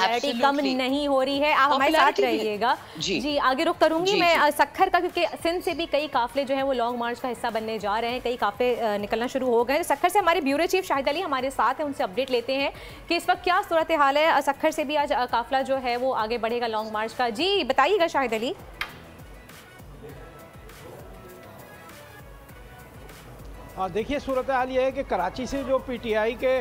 Popularity कम नहीं हो रही है। आप हमारे साथ रहिएगा जी। आगे रुख करूंगी मैं सक्खर का, क्योंकि सिंध से भी कई काफिले जो है वो लॉन्ग मार्च का हिस्सा बनने जा रहे हैं, कई काफिले निकलना शुरू हो गए। सक्खर से हमारे ब्यूरो चीफ शाहिद अली हमारे साथ हैं, उनसे अपडेट लेते हैं कि इस वक्त क्या सूरत हाल है। सक्खर से भी आज काफिला जो है वो आगे बढ़ेगा लॉन्ग मार्च का। जी बताइएगा शाहिद अली। देखिए, सूरत हाल ये है कि कराची से जो पीटीआई के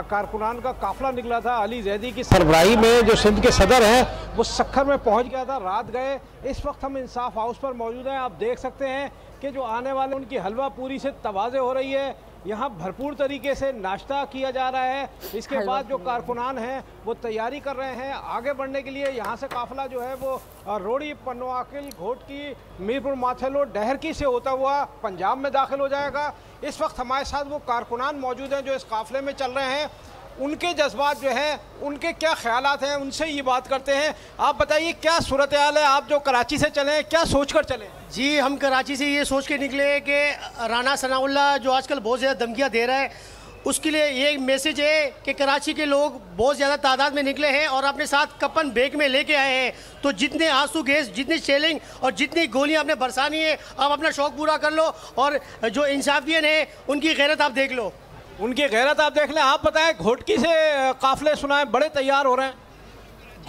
कारकुनान का काफिला निकला था, अली जैदी की सरबराही में, जो सिंध के सदर हैं, वो सक्खर में पहुंच गया था, रात गए। इस वक्त हम इंसाफ हाउस पर मौजूद हैं। आप देख सकते हैं कि जो आने वाले उनकी हलवा पूरी से तवाज़े हो रही है। यहाँ भरपूर तरीके से नाश्ता किया जा रहा है। इसके बाद जो कारकुनान हैं वो तैयारी कर रहे हैं आगे बढ़ने के लिए। यहाँ से काफिला जो है वो रोड़ी, पन्नोआकिल, घोटकी, मीरपुर माथेलो, डहरकी से होता हुआ पंजाब में दाखिल हो जाएगा। इस वक्त हमारे साथ वो कारकुनान मौजूद हैं जो इस काफिले में चल रहे हैं। उनके जज्बात जो हैं, उनके क्या ख्यालात हैं, उनसे ये बात करते हैं। आप बताइए क्या सूरत हाल है, आप जो कराची से चले क्या सोच कर चले? जी, हम कराची से ये सोच के निकले कि राना सनाउल्लाह जो आजकल बहुत ज़्यादा धमकियाँ दे रहा है, उसके लिए ये मैसेज है कि कराची के लोग बहुत ज़्यादा तादाद में निकले हैं और अपने साथ कपन बैग में लेके आए हैं। तो जितने आंसू गैस, जितनी शेलिंग और जितनी गोलियां आपने बरसानी है, आप अपना शौक पूरा कर लो। और जो इंसाफियन है उनकी गैरत आप देख लो, उनकी गैरत आप देख लें। आप बताएं, घोटकी से काफिले सुनाए बड़े तैयार हो रहे हैं।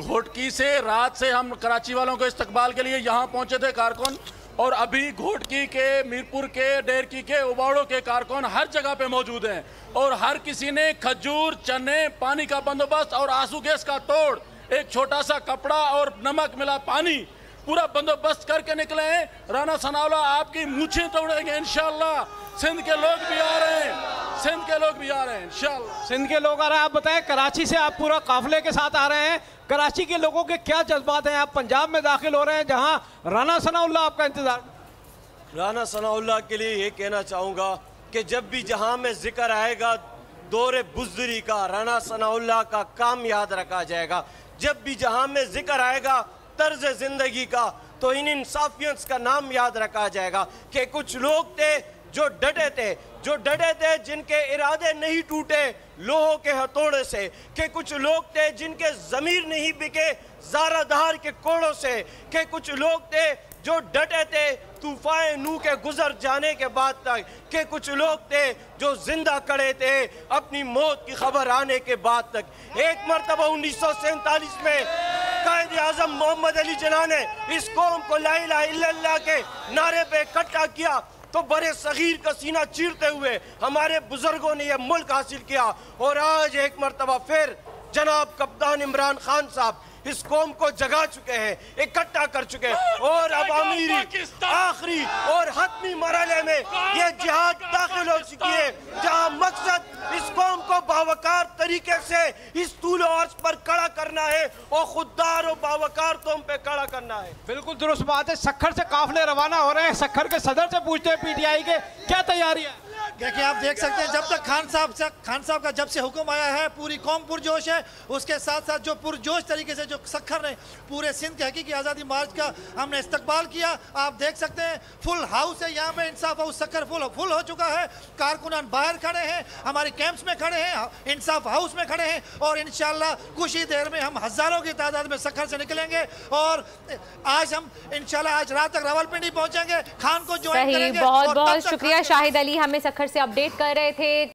घोटकी से रात से हम कराची वालों के इस्तकबाल के लिए यहाँ पहुँचे थे कारकुन, और अभी घोटकी के, मीरपुर के, डेरकी के, उबाड़ों के कारकुन हर जगह पे मौजूद हैं। और हर किसी ने खजूर, चने, पानी का बंदोबस्त और आंसू गैस का तोड़, एक छोटा सा कपड़ा और नमक मिला पानी, पूरा बंदोबस्त करके निकले हैं। राना सनाउल्लाह आपकी मूछें तोड़ेंगे इंशाल्लाह। सिंध के लोग भी आ रहे हैं, सिंध के लोग भी आ रहे हैं इंशाल्लाह। सिंध के लोग आ रहे हैं। आप बताएं, कराची से आप पूरा काफिले के साथ आ रहे हैं, कराची के लोगों के क्या जज्बात हैं? आप पंजाब में दाखिल हो रहे हैं जहां राना सनाउल्लाह आपका इंतजार। राना सनाउल्लाह के लिए ये कहना चाहूँगा कि जब भी जहां में जिक्र आएगा दौरे बुज़दरी का, राना सनाउल्लाह का काम याद रखा जाएगा। जब भी जहां में जिक्र आएगा तर्ज जिंदगी का, तो इन इंसाफियंस का नाम याद रखा जाएगा कि कुछ लोग थे जो डटे थे, जिनके इरादे नहीं टूटे लोहों के हथौड़े से, कि कुछ लोग थे जिनके ज़मीर नहीं बिके ज़ाराधार के कोड़ों से, कि कुछ लोग थे जो डटे थे तूफान नू के गुजर जाने के बाद तक, कि कुछ लोग थे जो जिंदा खड़े थे अपनी मौत की खबर आने के बाद तक। एक मरतबा 1947 में कायद आज़म मोहम्मद अली जिन्ना ने इस कौम को ला इलाहा इल्लल्लाह के नारे पे इकट्ठा किया, तो बड़े सगीर का सीना चीरते हुए हमारे बुजुर्गों ने यह मुल्क हासिल किया। और आज एक मरतबा फिर जनाब कप्तान इमरान खान साहब इस कौम को जगा चुके हैं, इकट्ठा कर चुके हैं। और अब अमीरी आखिरी और हतमी मरहले में यह जिहाद दाखिल हो चुकी है, जहां मकसद इस कौम को बावकार तरीके से इस तूल अर्ज पर खड़ा करना है और खुददार और बावकार तुम पे खड़ा करना है। बिल्कुल दुरुस्त बात है। सक्खर से काफिले रवाना हो रहे हैं। सक्खर के सदर से पूछते हैं पीटीआई के क्या तैयारी है। देखिए, आप देख सकते हैं जब तक खान साहब का जब से हुक्म आया है पूरी कौम पुरजोश है। उसके साथ साथ जो पुरजोश तरीके से जो सक्खर ने पूरे सिंध के हकीकी आज़ादी मार्च का हमने इस्तकबाल किया, आप देख सकते हैं फुल हाउस है यहाँ पे। इंसाफ हाउस सक्खर फुल हो चुका है। कारकुनान बाहर खड़े हैं, हमारे कैंप्स में खड़े हैं, इंसाफ हाउस में खड़े हैं। और इंशाल्लाह कुछ ही देर में हम हज़ारों की तादाद में सक्खर से निकलेंगे और आज हम इंशाल्लाह आज रात तक रावलपिंडी पहुँचेंगे, खान को ज्वाइन करेंगे। बहुत बहुत शुक्रिया शाहिद अली, हमें सक्खर से अपडेट कर रहे थे।